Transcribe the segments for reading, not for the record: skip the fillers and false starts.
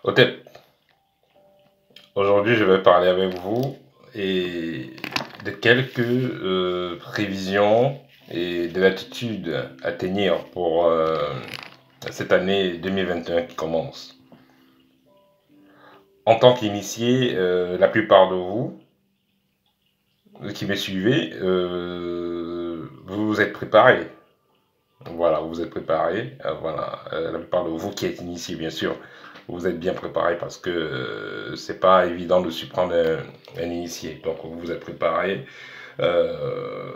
Ok, aujourd'hui je vais parler avec vous et de quelques prévisions et de l'attitude à tenir pour cette année 2021 qui commence. En tant qu'initié, la plupart de vous qui me suivez, vous vous êtes préparés. Voilà, vous êtes préparés. Voilà, la plupart de vous qui êtes initiés, bien sûr, vous êtes bien préparés parce que c'est pas évident de surprendre un initié. Donc, vous vous êtes préparés euh,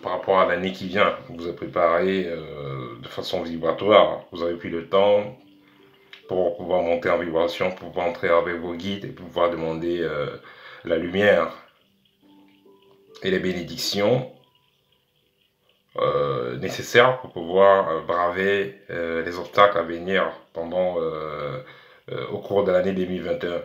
par rapport à l'année qui vient. Vous vous êtes préparés de façon vibratoire. Vous avez pris le temps pour pouvoir monter en vibration, pour pouvoir entrer avec vos guides et pouvoir demander la lumière et les bénédictions nécessaires pour pouvoir braver les obstacles à venir au cours de l'année 2021.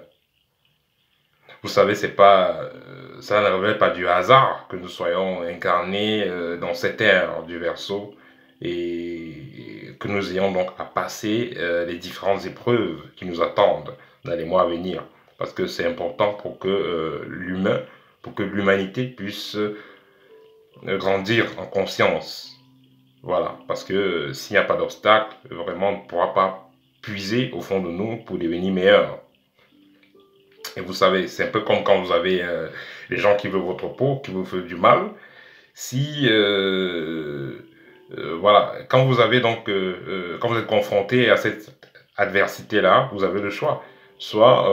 Vous savez, ça ne relève pas du hasard que nous soyons incarnés dans cette ère du Verseau et que nous ayons donc à passer les différentes épreuves qui nous attendent dans les mois à venir. Parce que c'est important pour que l'humanité puisse grandir en conscience. Voilà, parce que s'il n'y a pas d'obstacle, vraiment, on ne pourra pas puiser au fond de nous pour devenir meilleur. Et vous savez, c'est un peu comme quand vous avez les gens qui veulent votre peau, qui vous veulent du mal. Si, voilà, quand vous êtes confronté à cette adversité-là, vous avez le choix. Soit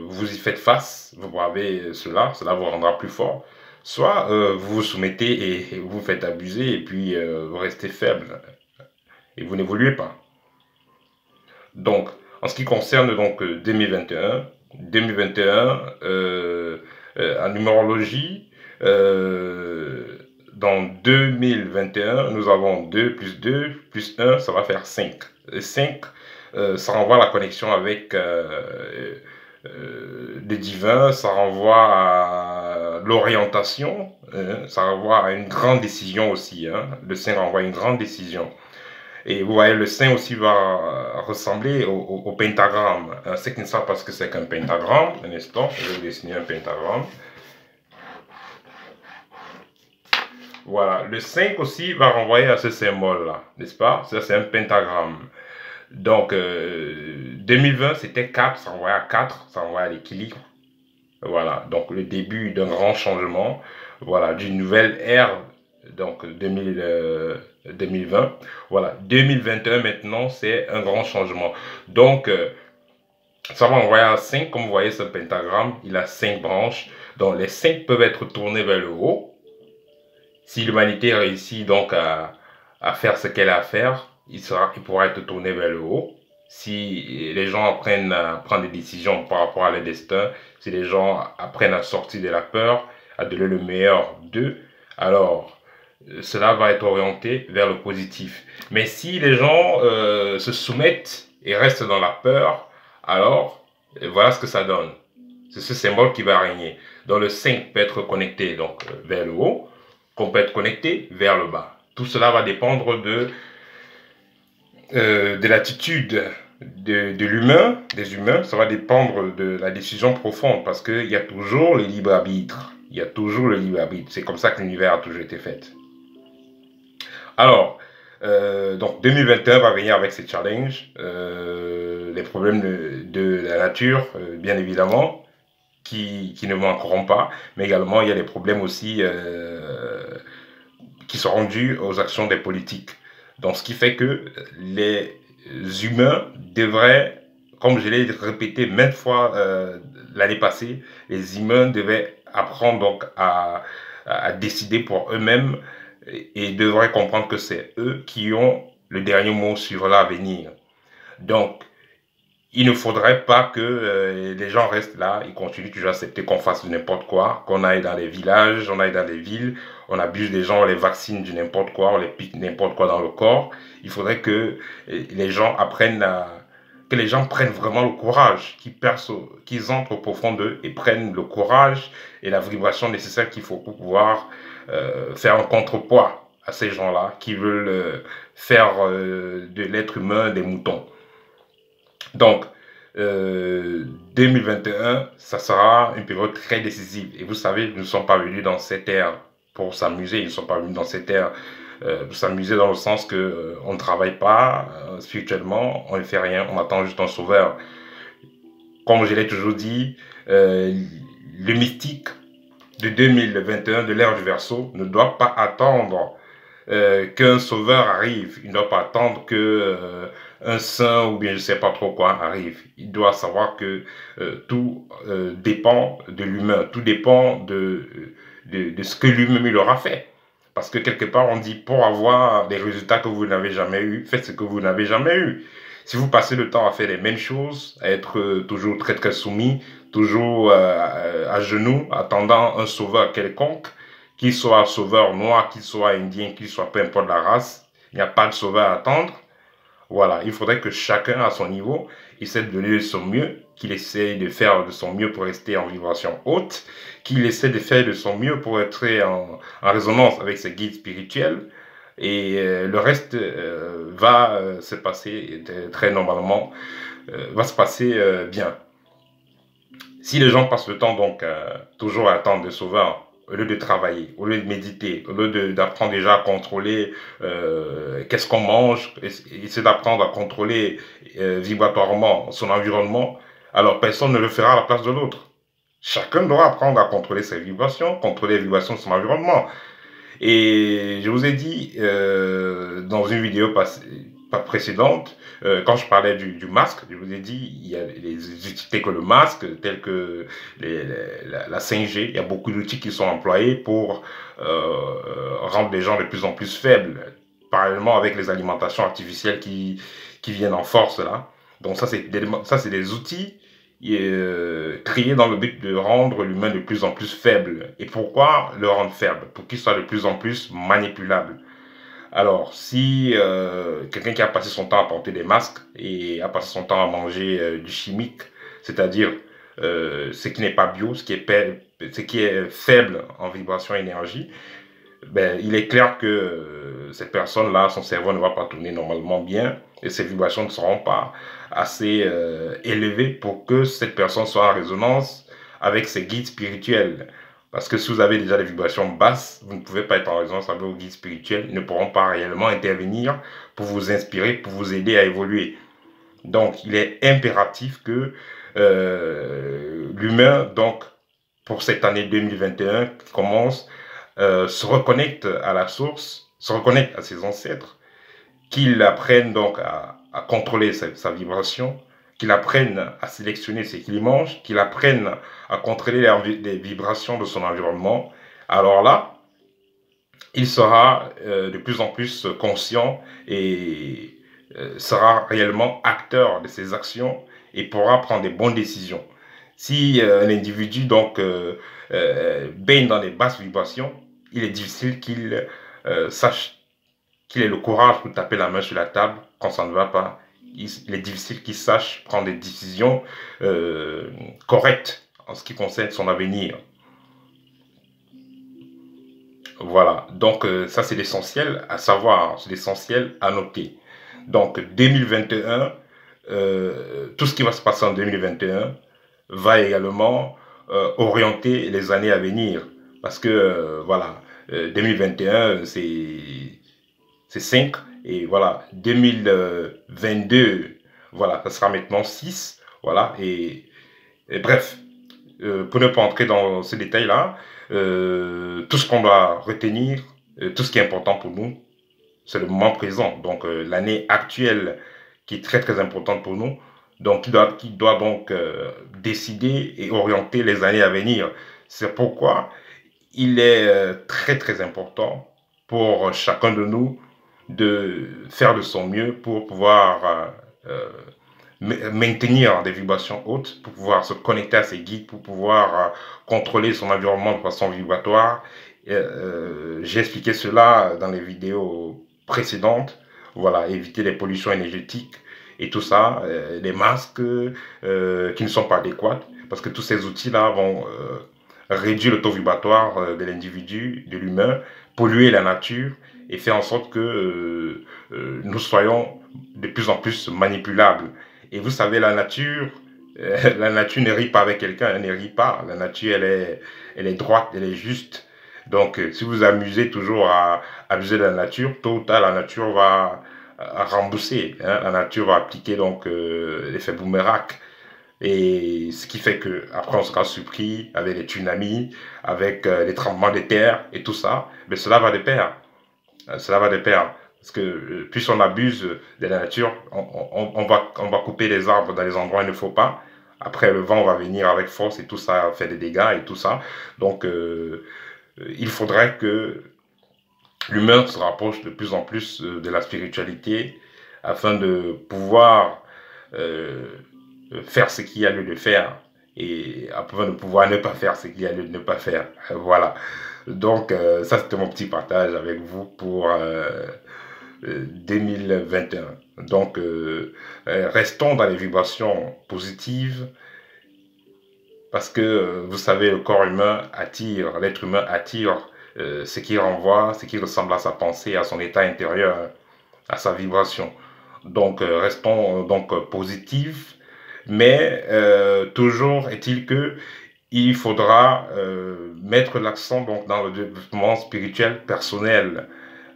vous y faites face, vous bravez cela vous rendra plus fort. Soit vous vous soumettez et vous vous faites abuser et puis vous restez faible et vous n'évoluez pas. Donc, en ce qui concerne donc 2021, en numérologie, dans 2021, nous avons 2 plus 2 plus 1, ça va faire 5. Et 5, ça renvoie à la connexion avec le divin, ça renvoie à l'orientation, ça renvoie à une grande décision aussi. Hein. Le 5 renvoie à une grande décision. Et vous voyez, le sein aussi va ressembler au pentagramme. Ceux qui ne savent pas ce que c'est qu'un pentagramme, un instant, je vais vous dessiner un pentagramme. Voilà, le 5 aussi va renvoyer à ce symbole-là, n'est-ce pas? Ça, c'est un pentagramme. Donc, 2020, c'était 4, ça renvoie à 4, ça renvoie à l'équilibre. Voilà, donc le début d'un grand changement, voilà, d'une nouvelle ère, donc 2020. Voilà, 2021 maintenant, c'est un grand changement. Donc, ça va envoyer à 5, comme vous voyez ce pentagramme, il a 5 branches. Donc, les 5 peuvent être tournés vers le haut. Si l'humanité réussit donc à faire ce qu'elle a à faire, il pourra être tourné vers le haut. Si les gens apprennent à prendre des décisions par rapport à leur destin, si les gens apprennent à sortir de la peur, à donner le meilleur d'eux, alors cela va être orienté vers le positif. Mais si les gens se soumettent et restent dans la peur, alors voilà ce que ça donne. C'est ce symbole qui va régner. Donc le 5 peut être connecté donc, vers le haut, qu'on peut être connecté vers le bas. Tout cela va dépendre de l'attitude de l'humain, des humains. Ça va dépendre de la décision profonde parce qu'il y a toujours le libre arbitre. Il y a toujours le libre arbitre. C'est comme ça que l'univers a toujours été fait. Alors, donc 2021 va venir avec ses challenges, les problèmes de la nature, bien évidemment, qui ne manqueront pas, mais également il y a des problèmes aussi qui seront dus aux actions des politiques. Donc, ce qui fait que les humains devraient, comme je l'ai répété maintes fois l'année passée, les humains devaient apprendre donc à décider pour eux-mêmes et devraient comprendre que c'est eux qui ont le dernier mot sur l'avenir. Donc, il ne faudrait pas que les gens restent là, ils continuent toujours à accepter qu'on fasse n'importe quoi, qu'on aille dans les villages, on aille dans les villes, on abuse des gens, on les vaccine du n'importe quoi, on les pique n'importe quoi dans le corps. Il faudrait que les gens que les gens prennent vraiment le courage, qu'ils entrent au profond d'eux et prennent le courage et la vibration nécessaire qu'il faut pour pouvoir faire un contrepoids à ces gens-là qui veulent faire de l'être humain des moutons. Donc, 2021, ça sera une période très décisive. Et vous savez, nous ne sommes pas venus dans cette ère pour s'amuser. Ils ne sont pas venus dans cette ère pour s'amuser dans le sens que on ne travaille pas spirituellement, on ne fait rien, on attend juste un sauveur. Comme je l'ai toujours dit, le mystique de 2021, de l'ère du Verseau, ne doit pas attendre qu'un sauveur arrive. Il ne doit pas attendre que un saint ou bien je ne sais pas trop quoi arrive. Il doit savoir que tout dépend de l'humain, tout dépend de ce que lui-même il aura fait. Parce que quelque part on dit pour avoir des résultats que vous n'avez jamais eu, faites ce que vous n'avez jamais eu. Si vous passez le temps à faire les mêmes choses, à être toujours très très soumis, toujours à genoux, attendant un sauveur quelconque, qu'il soit sauveur noir, qu'il soit indien, qu'il soit peu importe la race, il n'y a pas de sauveur à attendre. Voilà, il faudrait que chacun à son niveau essaie de donner de son mieux, qu'il essaie de faire de son mieux pour rester en vibration haute, qu'il essaie de faire de son mieux pour être en résonance avec ses guides spirituels. Et le reste va se passer très normalement, va se passer bien. Si les gens passent le temps donc toujours à attendre des sauveurs, au lieu de travailler, au lieu de méditer, au lieu d'apprendre déjà à contrôler qu'est-ce qu'on mange, essayer d'apprendre à contrôler vibratoirement son environnement, alors personne ne le fera à la place de l'autre. Chacun doit apprendre à contrôler ses vibrations, contrôler les vibrations de son environnement. Et je vous ai dit dans une vidéo précédente, quand je parlais du masque, je vous ai dit il y a les outils tels que le masque, tels que la 5G, il y a beaucoup d'outils qui sont employés pour rendre les gens de plus en plus faibles, parallèlement avec les alimentations artificielles qui viennent en force là. Donc ça c'est des outils créé dans le but de rendre l'humain de plus en plus faible. Et pourquoi le rendre faible? Pour qu'il soit de plus en plus manipulable. Alors, si quelqu'un qui a passé son temps à porter des masques et a passé son temps à manger du chimique, c'est-à-dire ce qui n'est pas bio, ce qui est faible en vibration énergie, ben, il est clair que cette personne-là, son cerveau ne va pas tourner normalement bien et ses vibrations ne seront pas assez élevées pour que cette personne soit en résonance avec ses guides spirituels. Parce que si vous avez déjà des vibrations basses, vous ne pouvez pas être en résonance avec vos guides spirituels, ils ne pourront pas réellement intervenir pour vous inspirer, pour vous aider à évoluer. Donc, il est impératif que l'humain, donc, pour cette année 2021 qui commence, se reconnecte à la source, se reconnecte à ses ancêtres, qu'il apprenne donc à contrôler sa vibration, qu'il apprenne à sélectionner ce qu'il mange, qu'il apprenne à contrôler les vibrations de son environnement. Alors là, il sera de plus en plus conscient et sera réellement acteur de ses actions et pourra prendre des bonnes décisions. Si un individu donc baigne dans les basses vibrations, il est difficile qu'il sache qu'il ait le courage pour taper la main sur la table quand ça ne va pas. Il est difficile qu'il sache prendre des décisions correctes en ce qui concerne son avenir. Voilà, donc ça c'est l'essentiel à savoir, c'est l'essentiel à noter. Donc 2021, tout ce qui va se passer en 2021 va également orienter les années à venir. Parce que voilà, 2021 c'est 5 et voilà, 2022, voilà, ça sera maintenant 6. Voilà, et bref, pour ne pas entrer dans ces détails-là, tout ce qu'on doit retenir, tout ce qui est important pour nous, c'est le moment présent. Donc l'année actuelle qui est très très importante pour nous, donc qui doit donc décider et orienter les années à venir. C'est pourquoi il est très très important pour chacun de nous de faire de son mieux pour pouvoir maintenir des vibrations hautes, pour pouvoir se connecter à ses guides, pour pouvoir contrôler son environnement de façon vibratoire. J'ai expliqué cela dans les vidéos précédentes. Voilà, éviter les pollutions énergétiques et tout ça, les masques qui ne sont pas adéquats, parce que tous ces outils-là vont réduire le taux vibratoire de l'individu, de l'humain, polluer la nature et faire en sorte que nous soyons de plus en plus manipulables. Et vous savez, la nature La nature ne rit pas avec quelqu'un, elle ne rit pas. La nature, elle est droite, elle est juste. Donc, si vous amusez toujours à abuser de la nature, tôt ou tard, la nature va rembourser. Hein. La nature va appliquer donc l'effet boomerang. Et ce qui fait que après on sera surpris avec les tsunamis, avec les tremblements de terre et tout ça. Mais cela va de pair. Cela va de pair. Parce que plus on abuse de la nature, on va couper les arbres dans les endroits où il ne faut pas. Après, le vent va venir avec force et tout ça fait des dégâts et tout ça. Donc, il faudrait que l'humain se rapproche de plus en plus de la spiritualité afin de pouvoir euh, faire ce qu'il y a lieu de faire et afin de pouvoir ne pas faire ce qu'il y a lieu de ne pas faire. Voilà. Donc, ça, c'était mon petit partage avec vous pour 2021. Donc, restons dans les vibrations positives parce que, vous savez, le corps humain attire, l'être humain attire ce qui renvoie, ce qui ressemble à sa pensée, à son état intérieur, à sa vibration. Donc, restons donc positifs, mais toujours est-il que il faudra mettre l'accent donc dans le développement spirituel personnel.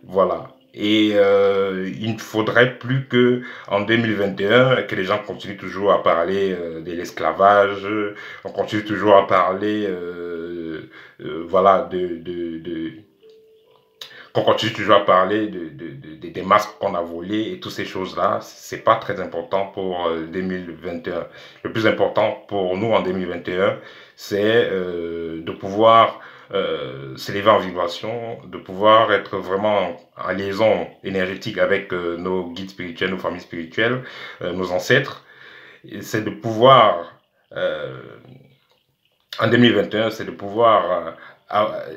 Voilà. Et il ne faudrait plus que en 2021 que les gens continuent toujours à parler de l'esclavage, on continue toujours à parler voilà qu'on continue toujours à parler des masques qu'on a volés et toutes ces choses-là. C'est pas très important pour 2021. Le plus important pour nous en 2021, c'est de pouvoir s'élever en vibration, de pouvoir être vraiment en liaison énergétique avec nos guides spirituels, nos familles spirituelles, nos ancêtres. C'est de pouvoir, en 2021, c'est de pouvoir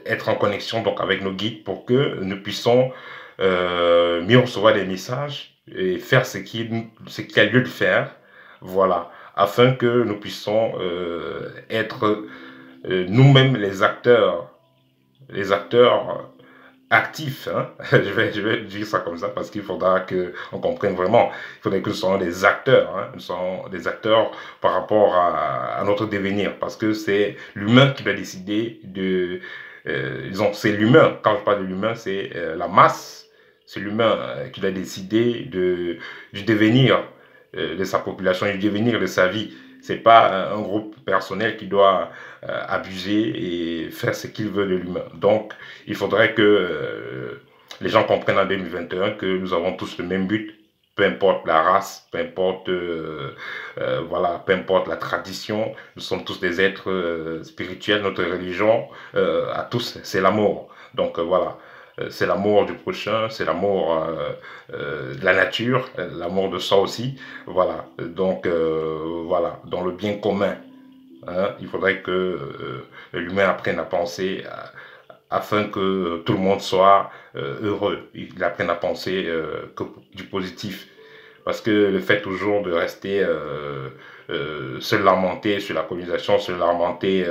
être en connexion donc avec nos guides pour que nous puissions mieux recevoir des messages et faire ce qu'il y a lieu de faire, voilà, afin que nous puissions être nous-mêmes les acteurs actifs, hein. Je vais dire ça comme ça parce qu'il faudra qu'on comprenne vraiment. Il faudrait que nous soyons des acteurs, hein. Nous soyons des acteurs par rapport à notre devenir parce que c'est l'humain qui va décider de... disons, c'est l'humain. Quand je parle de l'humain, c'est la masse. C'est l'humain qui va décider du devenir de sa population, du devenir de sa vie. C'est pas un groupe personnel qui doit abuser et faire ce qu'il veut de l'humain. Donc, il faudrait que les gens comprennent en 2021 que nous avons tous le même but, peu importe la race, peu importe voilà, peu importe la tradition, nous sommes tous des êtres spirituels. Notre religion à tous, c'est l'amour. Donc voilà. C'est l'amour du prochain, c'est l'amour de la nature, l'amour de soi aussi. Voilà. Donc, voilà. Dans le bien commun. Hein, il faudrait que l'humain apprenne à penser afin que tout le monde soit heureux. Il apprenne à penser que du positif. Parce que le fait toujours de rester se lamenter sur la colonisation, se lamenter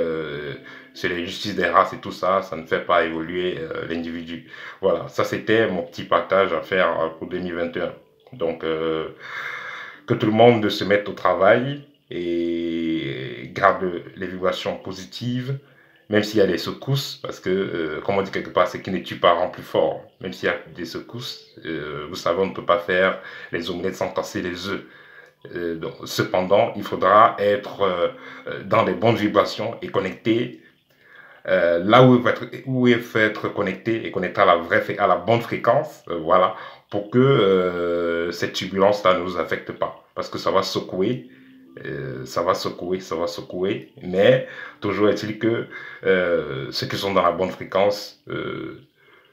sur les justices des races et tout ça, ça ne fait pas évoluer l'individu. Voilà, ça c'était mon petit partage à faire pour 2021. Donc, que tout le monde se mette au travail et garde les vibrations positives, même s'il y a des secousses, parce que, comme on dit quelque part, ce qui ne tue pas rend plus fort. Même s'il y a des secousses, vous savez, on ne peut pas faire les omelettes sans casser les œufs. Donc, cependant, il faudra être dans des bonnes vibrations et connecté là où il faut être connecté et connecté à la bonne fréquence, voilà, pour que cette turbulence-là ne nous affecte pas. Parce que ça va secouer, ça va secouer, mais toujours est-il que ceux qui sont dans la bonne fréquence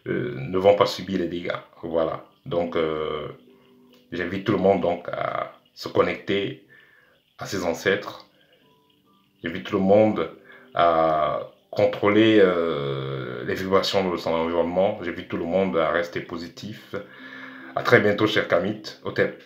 ne vont pas subir les dégâts. Voilà. Donc, j'invite tout le monde donc à se connecter à ses ancêtres. J'invite tout le monde à contrôler les vibrations de son environnement. J'invite tout le monde à rester positif. À très bientôt, chers Kamites. Au TEP.